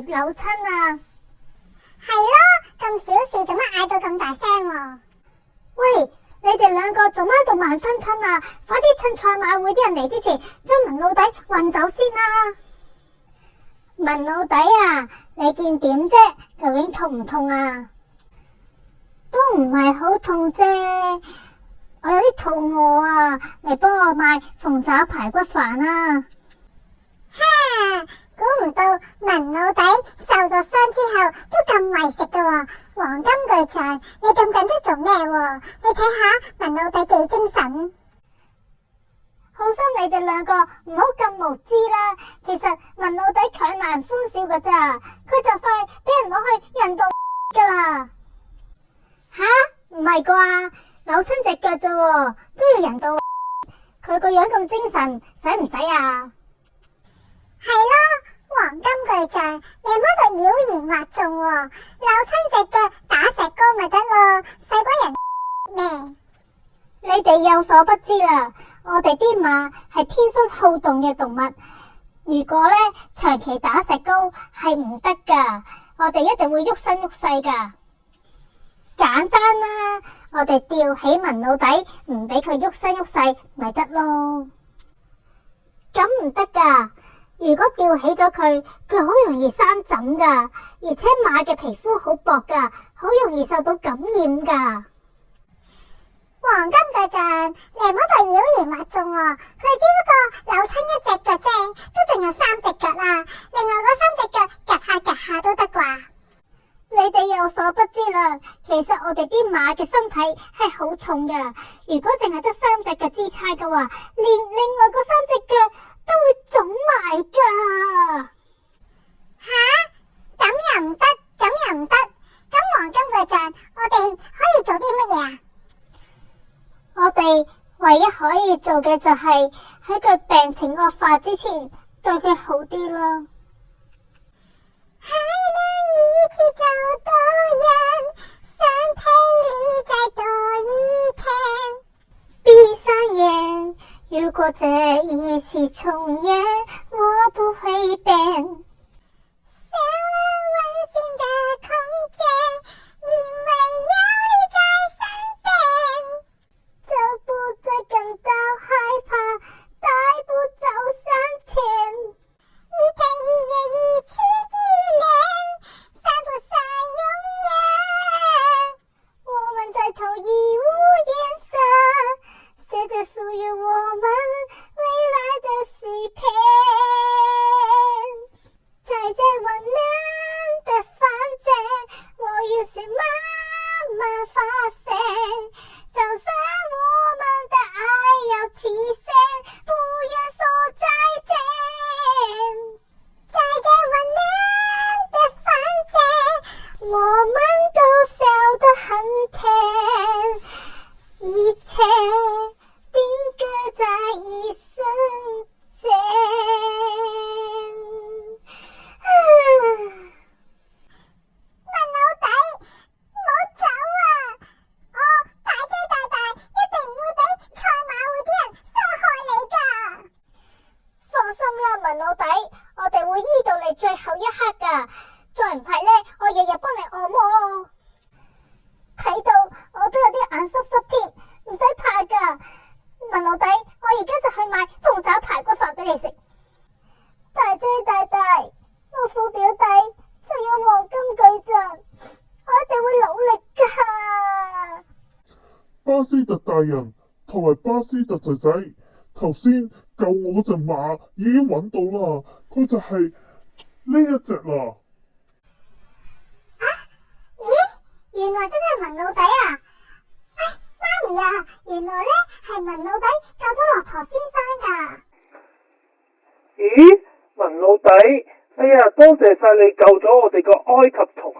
咪扭親啊？係咯，咁小事做乜嗌到咁大聲喎？喂，你哋兩個做乜喺度慢吞吞啊？快啲趁賽馬會啲人嚟之前，將文老底運走先啦！文老底啊，你見點啫？究竟痛唔痛啊？都唔係好痛啫，我有啲肚餓啊，嚟幫我買鳳爪排骨飯啊！哈，估唔到文老底受咗傷之後都咁為食噶喎！黃金巨匠，你咁緊張做咩喎？你睇下文老底幾精神。好心你哋兩個唔好咁無知啦，其實文老底強顏歡笑噶咋，佢就快俾人攞去人道噶啦。吓？唔係啩？扭親隻腳咋喎，都要人道？佢個樣咁精神，使唔使啊？係咯，黃金巨匠，你唔好度妖言惑眾喎，扭親隻腳打石膏咪得咯，使鬼人咩？你哋有所不知啦，我哋啲馬係天生好動嘅動物，如果咧長期打石膏係唔得噶，我哋一定會喐身喐勢噶。簡單啦，我哋吊起文老底，唔俾佢喐身喐勢咪得咯。咁唔得噶，如果吊起咗佢，佢好容易生疹噶，而且馬嘅皮膚好薄噶，好容易受到感染噶。黃金巨匠，你唔好度妖言惑眾喎，佢只不過扭親一隻腳啫，都仲有3隻腳啦，另外嗰3隻腳夾下夾下都得啩。你哋有所不知啦，其實我哋啲馬嘅身體係好重噶，如果淨係得3隻腳支撐嘅話，連另外嗰3隻腳都會腫埋噶。吓？咁又唔得，咁又唔得，咁黃金巨匠，我哋可以做啲乜嘢啊？我哋唯一可以做嘅就係喺佢病情惡化之前對佢好啲啦。海能一起走多遠，身體裡再多一天。閉上眼，如果這一次重演，我不會變。小而溫馨的空間，因為有你在身邊，就不再感到害怕，大步走向前。一天一夜一起依戀，散步在永遠。我們在同一屋檐下，寫着屬於我們未來的詩篇。在這溫暖的房間，我要向媽媽發聲，就算我們的愛要期限，不願說再見。在這溫暖的房間，我們都笑得很甜，一切定格在一瞬間。文老底，唔好走啊！我大姐大大一定唔會俾賽馬會啲人傷害你㗎。放心啦，文老底，我哋會醫到你最後一刻噶，再唔係咧，我日日幫你按摩咯。睇到我都有啲眼濕濕添，唔使怕噶。文老底，我而家就去買鳳爪排骨飯俾你食。大姐大大，我副表弟仲有黃金巨匠，我一定會努力噶。巴斯特大人同埋巴斯特仔仔，頭先救我嗰隻馬已經揾到啦，佢就係呢一隻啦。咦，原來真係文老底啊！媽咪啊，原來咧係文老底救咗駱駝先生㗎。咦，文老底，哎呀，多謝晒你救咗我哋個埃及同鄉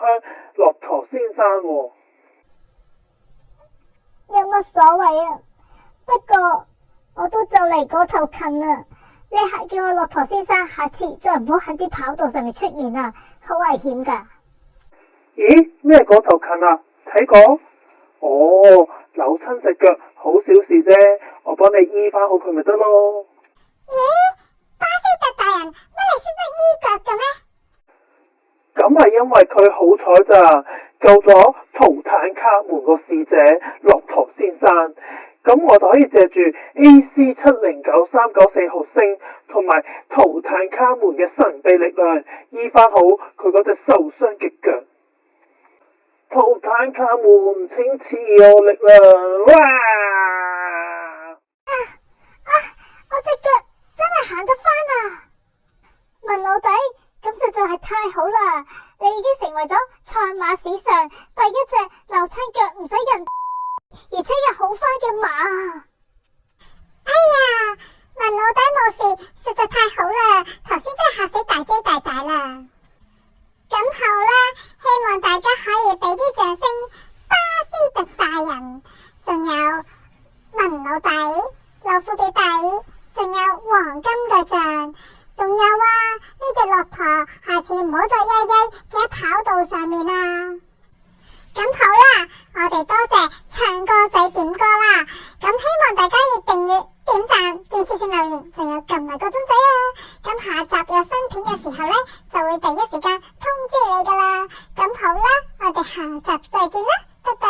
駱駝先生喎。有乜所謂啊？不過我都就嚟嗰頭近啦，你係叫我駱駝先生下次再唔好喺啲跑道上面出現啊，好危險噶。咦，咩嗰頭近啊？睇過？哦，扭親隻腳好小事啫，我幫你醫翻好佢咪得咯。咦，巴斯特大人，乜你識得醫腳嘅咩？咦，文老底，哎呀，多謝晒你救咗我哋個埃及同鄉駱駝先生喎。咦，巴斯特大人，乜你識得醫腳嘅咩？咦，咁係因為佢好彩咋，救咗圖坦卡門個使者駱駝先生。咁我就可以借住 AC709394號星同埋圖坦卡門嘅神秘力量，醫翻好佢嗰隻受傷嘅腳。圖坦卡門，請賜我力量！哇！我隻腳真係行得翻啊！文老弟，咁實在係太好啦！你已經成為咗賽馬史上第一隻扭親腳唔使人，而且又好翻嘅馬啊！哎呀，文老弟冇事，實在太好啦！頭先真係嚇死大姐大大啦！咁好啦，希望大家可以俾啲掌聲，巴斯特大人，仲有文老弟、老夫弟弟，仲有黃金巨像，仲有呢隻駱駝，下次唔好再曳喺跑道上面啦。咁好啦，我哋多謝唱歌仔點歌啦，咁希望大家要訂閱、點讚、建設性留言，仲有撳埋個鐘仔啊！咁下集有新片嘅時候呢，就會第一時間通知你噶啦。咁好啦，我哋下集再見啦，拜拜。